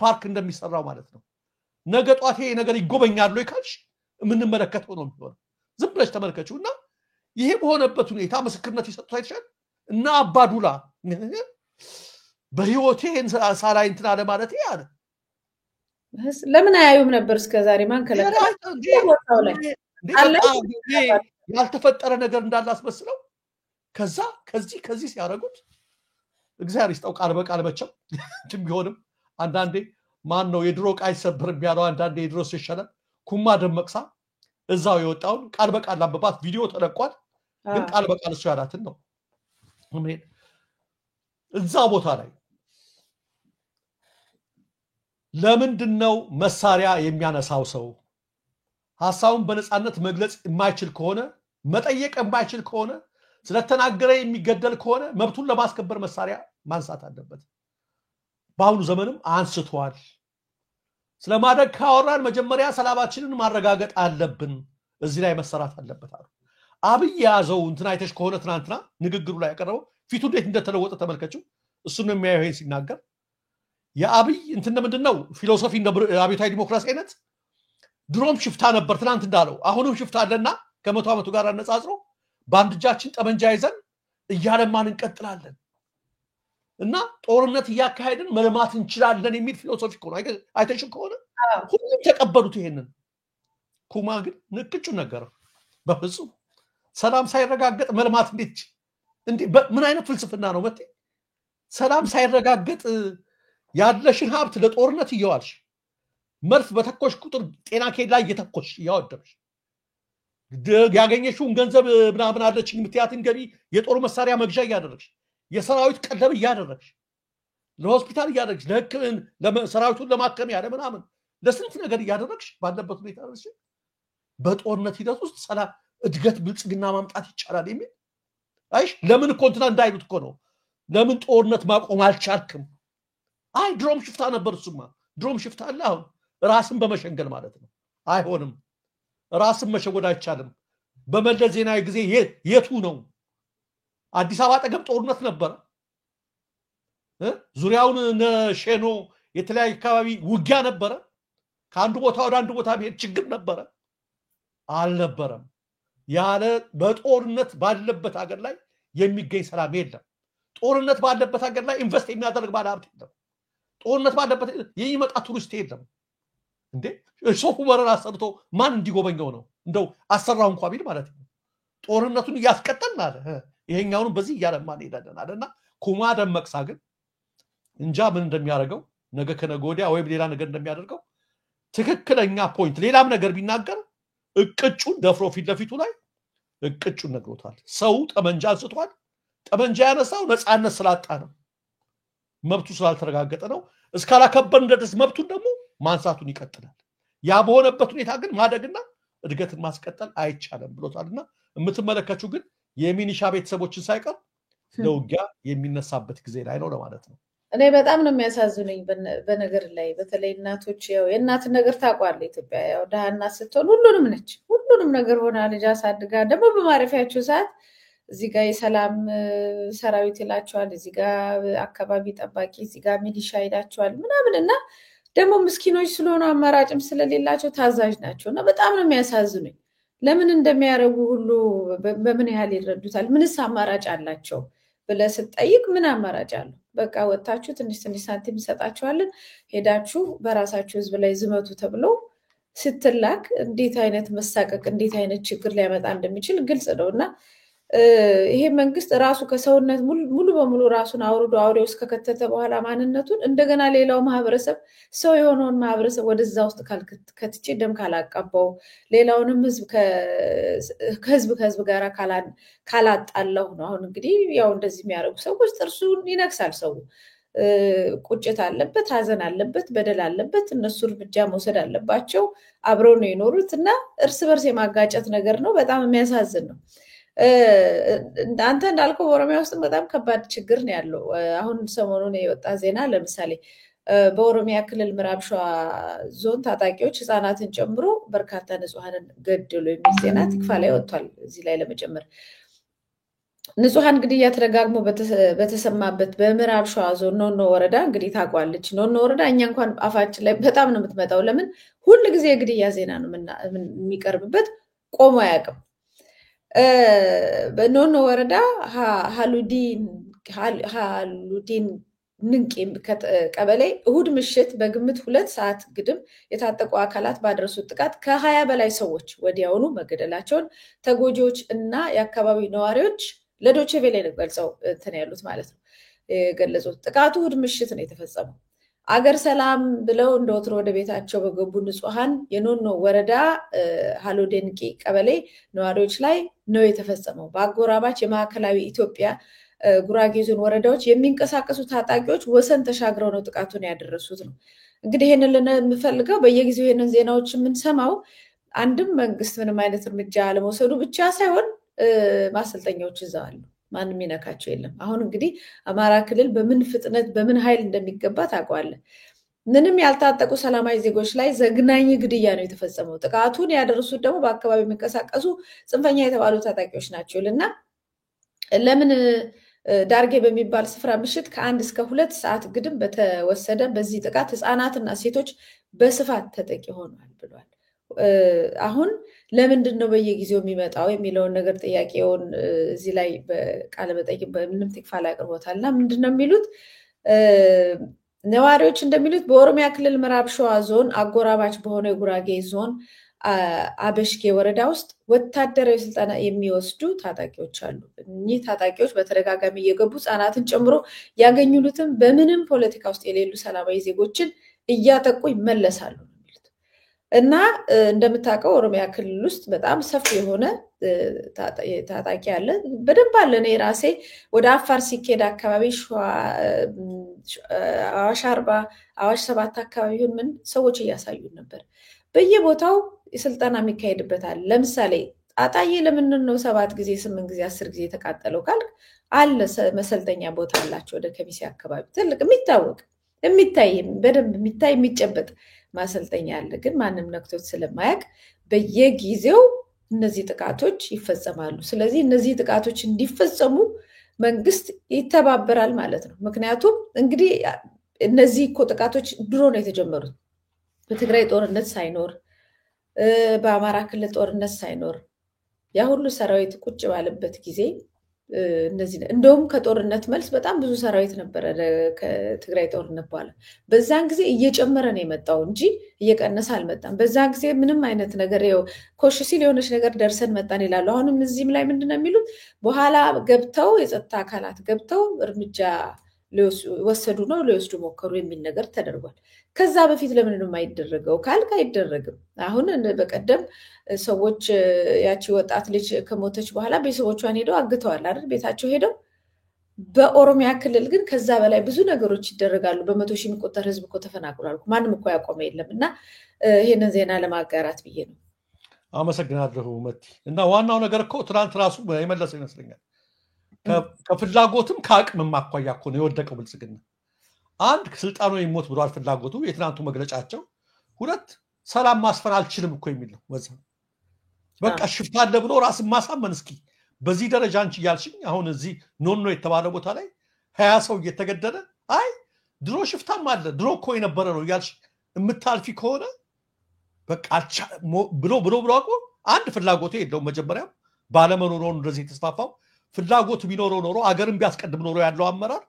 ፓርክ እንደሚሰራው ማለት ነው። ነገ ጧት ይሄ ነገር ይጎበኛሉ ካልሽ የምንመለከተው ነው የሚሆነው። ዝም ብለሽ ተመልከቺውና ይሄ በሆነበት ሁኔታ ምስክርነት ይሰጡት አይተሻል። እና አባዱላ በህይወቴ ሳላይ እንትን አለ ማለት ያለ ለምን አያዩም ነበር እስከዛሬ? ማን ከለከለ? ያልተፈጠረ ነገር እንዳለ አስመስለው ከዚህ ሲያደርጉት እግዚአብሔር ይስጠው። ቃል በቃል መቼም ቢሆንም አንዳንዴ ማን ነው የድሮ ዕቃ አይሰበርም ያለው? አንዳንዴ የድሮ ይሻላል። ኩማ ደመቅሳ እዛው የወጣውን ቃል በቃል አንብባት። ቪዲዮ ተለቋል፣ ግን ቃል በቃል እሱ ያላትን ነው። እዛ ቦታ ላይ ለምንድነው መሳሪያ የሚያነሳው ሰው ሐሳቡን በነፃነት መግለጽ የማይችል ከሆነ መጠየቅ የማይችል ከሆነ ስለተናገረ የሚገደል ከሆነ መብቱን ለማስከበር መሳሪያ ማንሳት አለበት። በአሁኑ ዘመንም አንስቷል። ስለማደግ ካወራን መጀመሪያ ሰላማችንን ማረጋገጥ አለብን። እዚህ ላይ መሰራት አለበት አሉ። አብይ ያዘው እንትና አይተሽ ከሆነ ትናንትና ንግግሩ ላይ ያቀረበው ፊቱ እንዴት እንደተለወጠ ተመልከቹ። እሱ ነው የሚያየው ሲናገር የአብይ እንትን ምንድነው ፊሎሶፊ እንደ አብዮታዊ ዲሞክራሲ አይነት ድሮም ሽፍታ ነበር ትናንት እንዳለው አሁንም ሽፍታ አለና ከመቶ ዓመቱ ጋር አነጻጽሮ በአንድ እጃችን ጠመንጃ ይዘን እያለማን እንቀጥላለን እና ጦርነት እያካሄድን መልማት እንችላለን የሚል ፊሎሶፊ ነው አይተሽ ከሆነ ሁሉም ተቀበሉት ይሄንን ኩማ ግን ንቅጩ ነገር በፍጹም ሰላም ሳይረጋገጥ መልማት እንዴ ምን አይነት ፍልስፍና ነው መጥቶ ሰላም ሳይረጋገጥ ያለሽን ሀብት ለጦርነት ይያዋልሽ መርፍ በተኮሽ ቁጥር ጤና ኬላ እየተኮሽ ያወደብሽ ያገኘሽውን ገንዘብ ምናምን አለችኝ ምትያትን ገቢ የጦር መሳሪያ መግዣ ያደረግሽ የሰራዊት ቀለብ ያደረግሽ ለሆስፒታል ያደረግሽ ለህክምና ለሰራዊቱን ለማከም ያለ ምናምን ለስንት ነገር ያደረግሽ ባለበት ሁኔታ ነሽ በጦርነት ሂደት ውስጥ ሰላም እድገት ብልጽግና ማምጣት ይቻላል የሚል አይሽ ለምን ኮንትራ እንዳይሉት እኮ ነው ለምን ጦርነት ማቆም አልቻልክም አይ ድሮም ሽፍታ ነበር እሱማ ድሮም ሽፍታ አለ አሁን ራስን በመሸንገል ማለት ነው አይሆንም ራስን መሸወድ አይቻልም በመለስ ዜናዊ ጊዜ የቱ ነው አዲስ አበባ ጠገብ ጦርነት ነበር ዙሪያውን ሸኖ የተለያየ አካባቢ ውጊያ ነበር ከአንዱ ቦታ ወደ አንዱ ቦታ መሄድ ችግር ነበር አልነበረም ያለ በጦርነት ባለበት ሀገር ላይ የሚገኝ ሰላም የለም ጦርነት ባለበት ሀገር ላይ ኢንቨስት የሚያደርግ ባለሀብት የለም ጦርነት ባለበት የሚመጣ ቱሪስት የለም እንዴ ሶፉ መረራ ሰርቶ ማን እንዲጎበኘው ነው እንደው አሰራው እንኳን ቢል ማለት ነው ጦርነቱን ያስቀጠልና አለ ይሄኛውን በዚህ ያለማን ይላልና አለና ኩማ ደመቅሳ ግን እንጃ ምን እንደሚያደርገው ነገ ከነገ ወዲያ ወይ ሌላ ነገር እንደሚያደርገው ትክክለኛ ፖይንት ሌላም ነገር ቢናገር እቅጩን ደፍሮ ፊት ለፊቱ ላይ እቅጩን ነግሮታል ሰው ጠመንጃ አንስቷል ጠመንጃ ያነሳው ነፃነት ስላጣ ነው መብቱ ስላልተረጋገጠ ነው እስካላከበርን ድረስ መብቱን ደግሞ ማንሳቱን ይቀጥላል ያ በሆነበት ሁኔታ ግን ማደግና እድገትን ማስቀጠል አይቻልም ብሎታልና የምትመለከቱ ግን የሚኒሻ ቤተሰቦችን ሳይቀር ለውጊያ የሚነሳበት ጊዜ ላይ ነው ለማለት ነው እኔ በጣም ነው የሚያሳዝነኝ በነገር ላይ በተለይ እናቶች ያው የእናት ነገር ታቋለ ኢትዮጵያ ያው ዳህና ስትሆን ሁሉንም ነገር ሆና ልጅ አሳድጋ ደግሞ በማረፊያቸው ሰዓት እዚህ ጋር የሰላም ሰራዊት ይላቸዋል እዚህ ጋር አካባቢ ጠባቂ እዚህ ጋር ሚሊሻ ይላቸዋል ምናምንና ደግሞ ምስኪኖች ስለሆነ አማራጭም ስለሌላቸው ታዛዥ ናቸውና በጣም ነው የሚያሳዝኑኝ ለምን እንደሚያረጉ ሁሉ በምን ያህል ይረዱታል ምንስ አማራጭ አላቸው ብለህ ስትጠይቅ ምን አማራጭ አለው በቃ ወጣችሁ ትንሽ ሳንቲም ሰጣችኋለን ሄዳችሁ በራሳችሁ ህዝብ ላይ ዝመቱ ተብሎ ስትላክ እንዴት አይነት መሳቀቅ እንዴት አይነት ችግር ሊያመጣ እንደሚችል ግልጽ ነውና ይሄ መንግስት ራሱ ከሰውነት ሙሉ በሙሉ ራሱን አውርዶ አውሬው ውስጥ ከከተተ በኋላ ማንነቱን እንደገና ሌላው ማህበረሰብ ሰው የሆነውን ማህበረሰብ ወደዛ ውስጥ ከትቼ ደም ካላቀባው ሌላውንም ህዝብ ከህዝብ ጋር ካላጣለው ነው አሁን እንግዲህ ያው እንደዚህ የሚያደርጉ ሰዎች ጥርሱን ይነክሳል ሰው ቁጭት አለበት ሀዘን አለበት በደል አለበት እነሱ እርምጃ መውሰድ አለባቸው አብረው ነው የኖሩትና እርስ በርስ የማጋጨት ነገር ነው በጣም የሚያሳዝን ነው አንተ እንዳልከው በኦሮሚያ ውስጥ በጣም ከባድ ችግር ነው ያለው አሁን ሰሞኑን የወጣ ዜና ለምሳሌ በኦሮሚያ ክልል ምዕራብ ሸዋ ዞን ታጣቂዎች ህፃናትን ጨምሮ በርካታ ንጹሃንን ገደሉ የሚል ዜና ትክፋ ላይ ወጥቷል እዚህ ላይ ለመጨመር ንጹሃን ግድያ ተደጋግሞ በተሰማበት በምዕራብ ሸዋ ዞን ኖኖ ወረዳ እንግዲህ ታቋለች ኖኖ ወረዳ እኛ እንኳን አፋችን ላይ በጣም ነው የምትመጣው ለምን ሁሉ ጊዜ ግድያ ዜና ነው የሚቀርብበት ቆሞ አያውቅም በኖኖ ወረዳ ሃሉዲን ንንቄ ቀበሌ እሁድ ምሽት በግምት 2 ሰዓት ግድም የታጠቁ አካላት ባደረሱት ጥቃት ከ20 በላይ ሰዎች ወዲያውኑ መገደላቸውን ተጎጂዎች እና የአካባቢው ነዋሪዎች ለዶቼ ቬለ ገልጸው እንትን ያሉት ማለት ነው ገለጹት ጥቃቱ እሁድ ምሽት ነው የተፈጸመው አገር ሰላም ብለው እንደወትሮ ወደ ቤታቸው በገቡ ንጹሃን የኖኖ ወረዳ ሃሉዲንቂ ቀበሌ ነዋሪዎች ላይ ነው የተፈጸመው በአጎራባች የማዕከላዊ ኢትዮጵያ ጉራጌ ዞን ወረዳዎች የሚንቀሳቀሱ ታጣቂዎች ወሰን ተሻግረው ነው ጥቃቱን ያደረሱት ነው እንግዲህ ይሄንን ለምፈልገው በየጊዜው ይሄንን ዜናዎች የምንሰማው አንድም መንግስት ምንም አይነት እርምጃ አለመውሰዱ ብቻ ሳይሆን ማሰልጠኛዎች ይዛሉ ማንም ይነካቸው የለም አሁን እንግዲህ አማራ ክልል በምን ፍጥነት በምን ኃይል እንደሚገባ ታቋለ ምንም ያልታጠቁ ሰላማዊ ዜጎች ላይ ዘግናኝ ግድያ ነው የተፈጸመው ጥቃቱን ያደረሱት ደግሞ በአካባቢው የሚንቀሳቀሱ ጽንፈኛ የተባሉ ታጣቂዎች ናቸውልና ለምን ዳርጌ በሚባል ስፍራ ምሽት ከ1 እስከ 2 ሰዓት ግድም በተወሰደ በዚህ ጥቃት ህፃናትና ሴቶች በስፋት ተጠቂ ሆኗል ብሏል። አሁን ለምንድን ነው በየጊዜው የሚመጣው የሚለውን ነገር ጥያቄውን እዚህ ላይ በቃለ መጠይቅ በምንም ትክፋል አቅርቦታል እና ምንድን ነው የሚሉት ነዋሪዎች እንደሚሉት በኦሮሚያ ክልል ምዕራብ ሸዋ ዞን አጎራባች በሆነ የጉራጌ ዞን አበሽጌ ወረዳ ውስጥ ወታደራዊ ስልጠና የሚወስዱ ታጣቂዎች አሉ። እኚህ ታጣቂዎች በተደጋጋሚ እየገቡ ህፃናትን ጨምሮ ያገኙሉትን በምንም ፖለቲካ ውስጥ የሌሉ ሰላማዊ ዜጎችን እያጠቁ ይመለሳሉ የሚሉት እና እንደምታውቀው ኦሮሚያ ክልል ውስጥ በጣም ሰፊ የሆነ ታጣቂ አለ። በደንብ አለ። እኔ ራሴ ወደ አፋር ሲኬድ አካባቢ አዋሽ 40 አዋሽ 7 አካባቢ ምን ሰዎች እያሳዩን ነበር። በየቦታው ስልጠና የሚካሄድበታል። ለምሳሌ አጣዬ ለምንድን ነው 7 ጊዜ 8 ጊዜ 10 ጊዜ ተቃጠለው ካልክ አለ መሰልጠኛ ቦታ አላቸው። ወደ ከሚሴ አካባቢ ትልቅ የሚታወቅ የሚታይ በደንብ የሚታይ የሚጨበጥ ማሰልጠኛ አለ። ግን ማንም ነክቶት ስለማያውቅ በየጊዜው እነዚህ ጥቃቶች ይፈጸማሉ። ስለዚህ እነዚህ ጥቃቶች እንዲፈጸሙ መንግስት ይተባበራል ማለት ነው። ምክንያቱም እንግዲህ እነዚህ እኮ ጥቃቶች ድሮ ነው የተጀመሩት። በትግራይ ጦርነት ሳይኖር በአማራ ክልል ጦርነት ሳይኖር ያ ሁሉ ሰራዊት ቁጭ ባለበት ጊዜ እነዚህ እንደውም ከጦርነት መልስ በጣም ብዙ ሰራዊት ነበረ ከትግራይ ጦርነት በኋላ። በዛን ጊዜ እየጨመረ ነው የመጣው እንጂ እየቀነሰ አልመጣም። በዛን ጊዜ ምንም አይነት ነገር ኮሽ ሲል የሆነች ነገር ደርሰን መጣን ይላሉ። አሁንም እዚህም ላይ ምንድነው የሚሉት በኋላ ገብተው የጸጥታ አካላት ገብተው እርምጃ ወሰዱ ነው ሊወስዱ ሞከሩ የሚል ነገር ተደርጓል። ከዛ በፊት ለምን ነው የማይደረገው ካልክ አይደረግም። አሁን በቀደም ሰዎች ያቺ ወጣት ልጅ ከሞተች በኋላ ቤተሰቦቿን ሄደው አግተዋል አይደል? ቤታቸው ሄደው። በኦሮሚያ ክልል ግን ከዛ በላይ ብዙ ነገሮች ይደረጋሉ። በመቶ ሺህ የሚቆጠር ህዝብ እኮ ተፈናቅሏል። ማንም እኮ ያቆመ የለም። እና ይሄንን ዜና ለማጋራት ብዬ ነው። አመሰግናለሁ መቲ። እና ዋናው ነገር እኮ ትናንት ራሱ የመለሰው ይመስለኛል ከፍላጎትም ከአቅምም አኳያ እኮ ነው የወደቀው ብልጽግና። አንድ ስልጣኑ ይሞት ብሏል ፍላጎቱ የትናንቱ መግለጫቸው። ሁለት ሰላም ማስፈን አልችልም እኮ የሚል ነው። በቃ ሽፍታ አለ ብሎ ራስን ማሳመን። እስኪ በዚህ ደረጃ አንቺ እያልሽኝ አሁን እዚህ ኖኖ የተባለ ቦታ ላይ 20 ሰው እየተገደለ አይ ድሮ ሽፍታም አለ ድሮ እኮ የነበረ ነው እያልሽ የምታልፊ ከሆነ በቃ ብሎ አቆ አንድ ፍላጎቱ የለውም። መጀመሪያም ባለመኖሩ እንደዚህ የተስፋፋው። ፍላጎቱ ቢኖረው ኖሮ አገርን ቢያስቀድም ኖሮ ያለው አመራር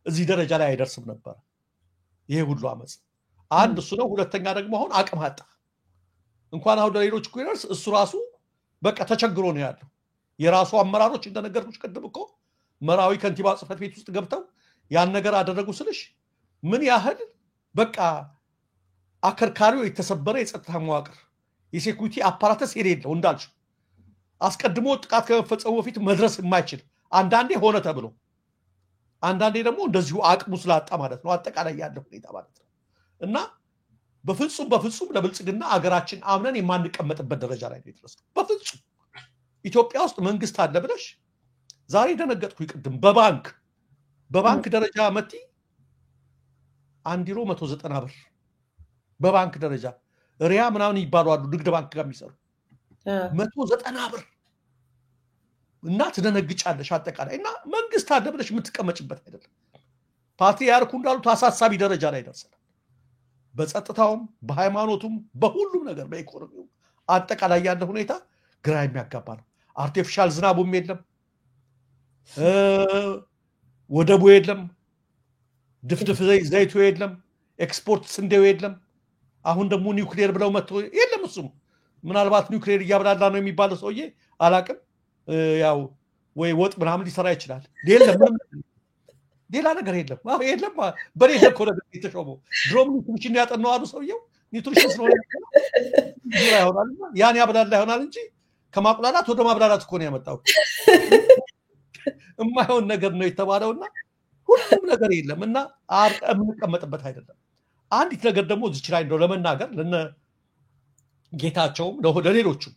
እዚህ ደረጃ ላይ አይደርስም ነበር። ይሄ ሁሉ አመጽ አንድ እሱ ነው። ሁለተኛ ደግሞ አሁን አቅም አጣ። እንኳን አሁን ለሌሎች እኮ ይደርስ እሱ ራሱ በቃ ተቸግሮ ነው ያለው። የራሱ አመራሮች እንደነገርኩሽ ቀደም እኮ መራዊ ከንቲባ ጽፈት ቤት ውስጥ ገብተው ያን ነገር አደረጉ ስልሽ ምን ያህል በቃ አከርካሪው የተሰበረ የጸጥታ መዋቅር የሴኩሪቲ አፓራተስ የሌለው እንዳልሽ አስቀድሞ ጥቃት ከመፈጸሙ በፊት መድረስ የማይችል አንዳንዴ ሆነ ተብሎ አንዳንዴ ደግሞ እንደዚሁ አቅሙ ስላጣ ማለት ነው። አጠቃላይ ያለው ሁኔታ ማለት ነው። እና በፍጹም ለብልጽግና አገራችን አምነን የማንቀመጥበት ደረጃ ላይ ነው የተደረሰው። በፍጹም ኢትዮጵያ ውስጥ መንግስት አለ ብለሽ ዛሬ ደነገጥኩ። ይቅድም በባንክ ደረጃ መቲ 1 ዩሮ 190 ብር በባንክ ደረጃ ሪያ ምናምን ይባላሉ ንግድ ባንክ ጋር የሚሰሩ 190 ብር እና ትደነግጫለሽ። አጠቃላይ እና መንግስት አለ ብለሽ የምትቀመጭበት አይደለም። ፓትሪያርኩ እንዳሉት አሳሳቢ ደረጃ ላይ ደርሰናል። በጸጥታውም በሃይማኖቱም በሁሉም ነገር በኢኮኖሚው አጠቃላይ ያለ ሁኔታ ግራ የሚያጋባ ነው። አርቲፊሻል ዝናቡም የለም፣ ወደቡ የለም፣ ድፍድፍ ዘይቱ የለም፣ ኤክስፖርት ስንዴው የለም። አሁን ደግሞ ኒውክሌር ብለው መጥቶ የለም። እሱም ምናልባት ኒውክሌር እያብላላ ነው የሚባለው ሰውዬ አላቅም። ያው ወይ ወጥ ምናምን ሊሰራ ይችላል። ሌላ ነገር የለም። የለም በሌላ እኮ ነገር የተሾመው ድሮም ኒውትሪሽን ያጠናው አሉ ሰውየው። ኒውትሪሽን ስለሆነ ይሆናል ያን ያብላላ ይሆናል እንጂ ከማቁላላት ወደ ማብላላት እኮ ነው ያመጣው። የማይሆን ነገር ነው የተባለውና ሁሉም ነገር የለም እና የምንቀመጥበት አይደለም። አንዲት ነገር ደግሞ እዚች ላይ እንደው ለመናገር ለነ ጌታቸውም ለሌሎቹም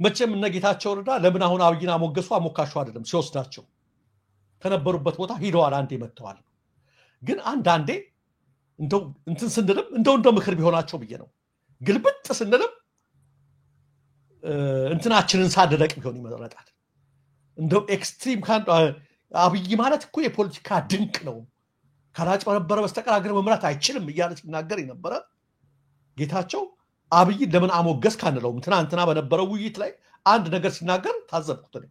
መቼም እነ ጌታቸው ረዳ ለምን አሁን አብይን አሞገሱ አሞካሹ አይደለም። ሲወስዳቸው ከነበሩበት ቦታ ሂደዋል፣ አንዴ መጥተዋል። ግን አንዳንዴ እንደው እንትን ስንልም እንደው ምክር ቢሆናቸው ብዬ ነው። ግልብጥ ስንልም እንትናችንን ሳደረቅ ቢሆን ይመረጣል። እንደው ኤክስትሪም አብይ ማለት እኮ የፖለቲካ ድንቅ ነው ካላጭበረበረ በስተቀር ሀገር መምራት አይችልም እያለ ሲናገር የነበረ ጌታቸው አብይ ለምን አሞገስ ካንለውም ትናንትና በነበረው ውይይት ላይ አንድ ነገር ሲናገር ታዘብኩት ነው።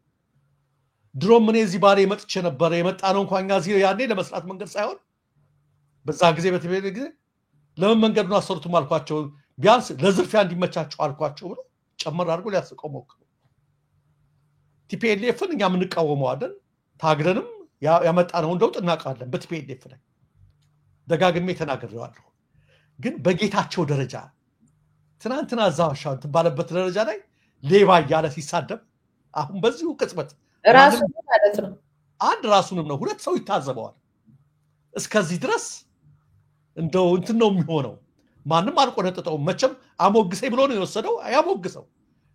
ድሮም እኔ እዚህ ባሌ መጥቼ ነበር የመጣ ነው እንኳን እዚህ ያኔ ለመስራት መንገድ ሳይሆን በዛ ጊዜ በተበለ ጊዜ ለምን መንገዱን አሰሩትም አልኳቸው ቢያንስ ለዝርፊያ እንዲመቻቸው አልኳቸው ብሎ ጨመር አድርጎ ሊያስቀው ሞክሩ። ቲፒኤልኤፍን እኛ የምንቃወመው አይደል ታግለንም ያመጣነው እንደው ጥናቃለን በቲፒኤልኤፍ ላይ ደጋግሜ ተናግሬዋለሁ። ግን በጌታቸው ደረጃ ትናንትና ዛዋሻው ባለበት ደረጃ ላይ ሌባ እያለ ሲሳደብ አሁን በዚሁ ቅጽበት ራሱ ማለት ነው አንድ ራሱንም ነው ሁለት ሰው ይታዘበዋል። እስከዚህ ድረስ እንደው እንትን ነው የሚሆነው። ማንም አልቆነጠጠው መቼም አሞግሰኝ ብሎ ነው የወሰደው ያሞግሰው።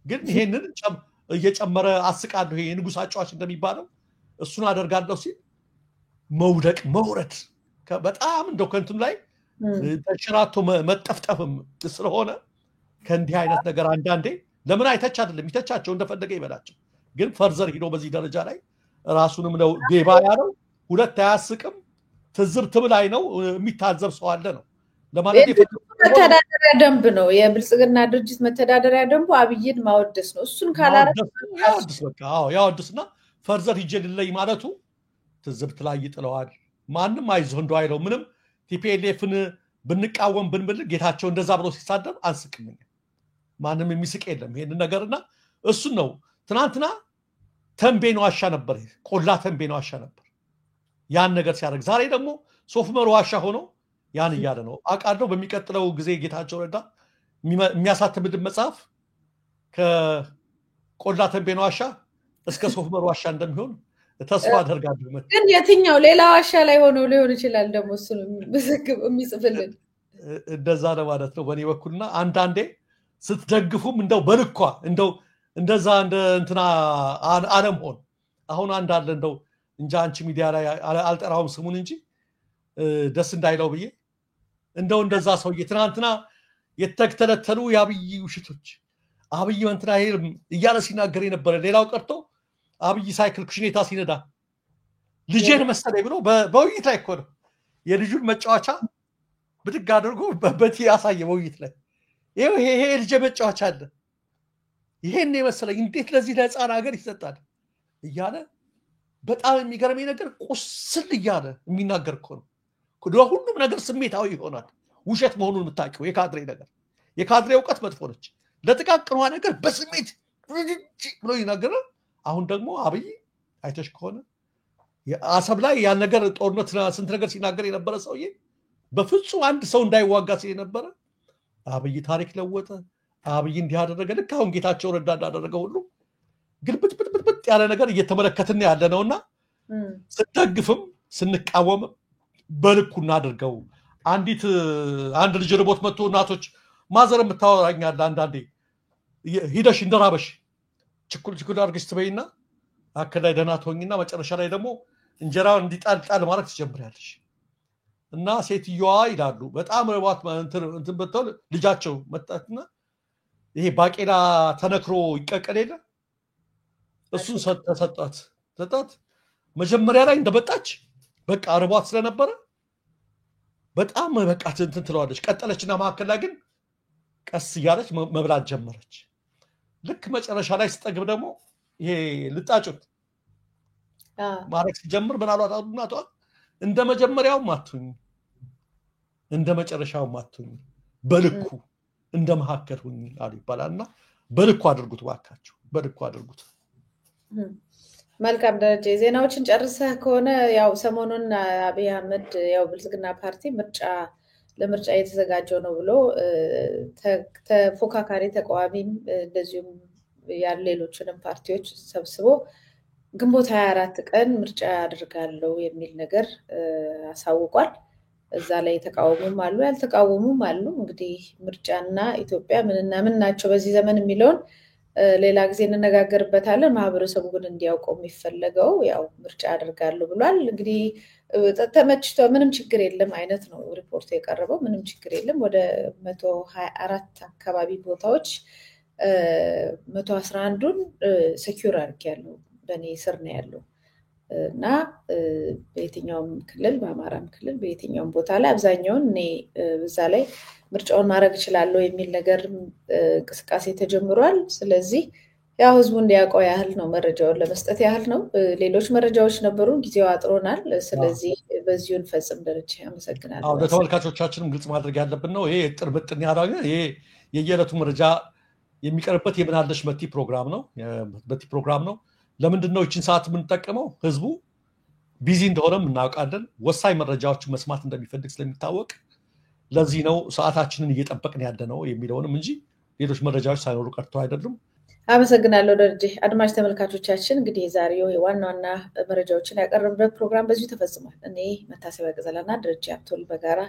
ግን ይሄንን እየጨመረ አስቃለሁ ይሄ ንጉስ አጫዋች እንደሚባለው እሱን አደርጋለሁ ሲል መውደቅ መውረድ በጣም እንደው ከንቱም ላይ ተሽራቶ መጠፍጠፍም ስለሆነ ከእንዲህ አይነት ነገር አንዳንዴ ለምን አይተች አይደለም ይተቻቸው እንደፈለገ ይበላቸው። ግን ፈርዘር ሄዶ በዚህ ደረጃ ላይ ራሱንም ነው ዴባ ያለው ሁለት አያስቅም ትዝብትም ላይ ነው የሚታዘብ ሰው አለ ነው ለማለት መተዳደሪያ ደንብ ነው የብልጽግና ድርጅት መተዳደሪያ ደንቡ አብይን ማወደስ ነው። እሱን ካላረጋግጥ በቃ ያወድስና ፈርዘር ይጀልልኝ ማለቱ ትዝብት ላይ ይጥለዋል። ማንም አይዞህ እንደው አይለው ምንም ቲፒኤልኤፍን ብንቃወም ብንብል ጌታቸው እንደዛ ብሎ ሲሳደብ አንስቅም። ማንም የሚስቅ የለም ይሄን ነገርና እሱን ነው ትናንትና ተንቤን ዋሻ ነበር ቆላ ተንቤን ዋሻ ነበር ያን ነገር ሲያደርግ ዛሬ ደግሞ ሶፍመር ዋሻ ሆኖ ያን እያለ ነው አቃለው። በሚቀጥለው ጊዜ ጌታቸው ረዳ የሚያሳትምልን መጽሐፍ ከቆላ ተንቤን ዋሻ እስከ ሶፍመር ዋሻ እንደሚሆን ተስፋ አደርጋለሁ። ግን የትኛው ሌላ ዋሻ ላይ ሆኖ ሊሆን ይችላል ደግሞ እሱ የሚጽፍልን እንደዛ ነው ማለት ነው በእኔ በኩልና አንዳንዴ ስትደግፉም እንደው በልኳ እንደው እንደዛ እንደ እንትና አለም ሆን አሁን አንዳለ እንደው እንጂ አንቺ ሚዲያ ላይ አልጠራውም ስሙን እንጂ ደስ እንዳይለው ብዬ እንደው እንደዛ ሰው ትናንትና የተከተለተሉ የአብይ ውሽቶች አብይ እንትና እያለ ሲናገር የነበረ ሌላው ቀርቶ አብይ ሳይክል ኩሽኔታ ሲነዳ ልጄን መሰለኝ ብሎ በውይይት ላይ እኮ ነው የልጁን መጫወቻ ብድግ አድርጎ በቲ ያሳየ በውይይት ላይ ይሄ ልጅ መጫወቻ አለ ይሄን የመሰለኝ እንዴት ለዚህ ለህፃን ሀገር ይሰጣል እያለ በጣም የሚገርመኝ ነገር ቁስል እያለ የሚናገር እኮ ነው። ሁሉም ነገር ስሜታዊ ይሆናል። ውሸት መሆኑን የምታውቂው የካድሬ ነገር የካድሬ እውቀት መጥፎ ነች። ለጥቃቅኗ ነገር በስሜት ብሎ ይናገራል። አሁን ደግሞ አብይ አይተሽ ከሆነ አሰብ ላይ ያን ነገር ጦርነት ስንት ነገር ሲናገር የነበረ ሰውዬ በፍጹም አንድ ሰው እንዳይዋጋ ሲል የነበረ አብይ ታሪክ ለወጠ። አብይ እንዲያደረገ ልክ አሁን ጌታቸው ረዳ እንዳደረገ ሁሉ ግልብጥብጥብጥ ያለ ነገር እየተመለከትን ያለ ነውና ስንደግፍም ስንቃወምም በልኩ እናድርገው። አንድ ልጅ ርቦት መጥቶ እናቶች ማዘር የምታወራኛለ አንዳንዴ ሂደሽ እንደራበሽ ችኩል አድርገሽ ትበይና አከል ላይ ደህና ትሆኝና መጨረሻ ላይ ደግሞ እንጀራው እንዲጣልጣል ማለት ትጀምሪያለሽ። እና ሴትዮዋ ይላሉ በጣም ርቧት እንትን በተው ልጃቸው መጣትና ይሄ ባቄላ ተነክሮ ይቀቀል የለ እሱን ሰጣት። መጀመሪያ ላይ እንደመጣች በቃ ርቧት ስለነበረ በጣም በቃ እንትን ትለዋለች። ቀጠለችና መካከል ላይ ግን ቀስ እያለች መብላት ጀመረች። ልክ መጨረሻ ላይ ስጠግብ ደግሞ ይሄ ልጣጩን ማረክ ሲጀምር ምናልባት እናቷ እንደ መጀመሪያው ማቱኝ እንደ መጨረሻው ማቱኝ በልኩ እንደ መሐከል ሁኝ አሉ ይባላልና በልኩ አድርጉት ባካችሁ በልኩ አድርጉት። መልካም ደረጃ ዜናዎችን ጨርሰህ ከሆነ ያው ሰሞኑን አብይ አህመድ ያው ብልጽግና ፓርቲ ለምርጫ እየተዘጋጀው ነው ብሎ ተፎካካሪ ተቃዋሚም እንደዚሁም ያሉ ሌሎችንም ፓርቲዎች ሰብስቦ ግንቦት 24 ቀን ምርጫ ያደርጋለው የሚል ነገር አሳውቋል። እዛ ላይ ተቃውሞም አሉ ያልተቃወሙም አሉ። እንግዲህ ምርጫና ኢትዮጵያ ምንና ምን ናቸው በዚህ ዘመን የሚለውን ሌላ ጊዜ እንነጋገርበታለን። ማህበረሰቡ ግን እንዲያውቀው የሚፈለገው ያው ምርጫ ያደርጋሉ ብሏል። እንግዲህ ተመችቶ ምንም ችግር የለም አይነት ነው ሪፖርት የቀረበው። ምንም ችግር የለም። ወደ 124 አካባቢ ቦታዎች 111ዱን ሴኩር አድርጌያለሁ በእኔ ስር ነው ያለው። እና በየትኛውም ክልል በአማራም ክልል በየትኛውም ቦታ ላይ አብዛኛውን እኔ እዛ ላይ ምርጫውን ማድረግ እችላለሁ የሚል ነገር እንቅስቃሴ ተጀምሯል። ስለዚህ ያው ህዝቡ እንዲያውቀው ያህል ነው፣ መረጃውን ለመስጠት ያህል ነው። ሌሎች መረጃዎች ነበሩ፣ ጊዜው አጥሮናል። ስለዚህ በዚሁ እንፈጽም። ደረጀ አመሰግናለሁ። ለተመልካቾቻችንም ግልጽ ማድረግ ያለብን ነው፣ ይሄ ጥርብጥን ያደረገ ይሄ የየዕለቱ መረጃ የሚቀርብበት የምናለሽ መቲ ፕሮግራም ነው። ለምንድን ነው ይችን ሰዓት የምንጠቀመው? ህዝቡ ቢዚ እንደሆነም እናውቃለን። ወሳኝ መረጃዎችን መስማት እንደሚፈልግ ስለሚታወቅ ለዚህ ነው ሰዓታችንን እየጠበቅን ያለ ነው የሚለውንም እንጂ ሌሎች መረጃዎች ሳይኖሩ ቀርቶ አይደሉም። አመሰግናለሁ ደረጀ። አድማጭ ተመልካቾቻችን እንግዲህ የዛሬው የዋና ዋና መረጃዎችን ያቀረብንበት ፕሮግራም በዚሁ ተፈጽሟል። እኔ መታሰቢያ ገዘላና ደረጀ አብቶል በጋራ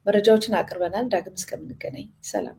መረጃዎችን አቅርበናል። ዳግም እስከምንገናኝ ሰላም።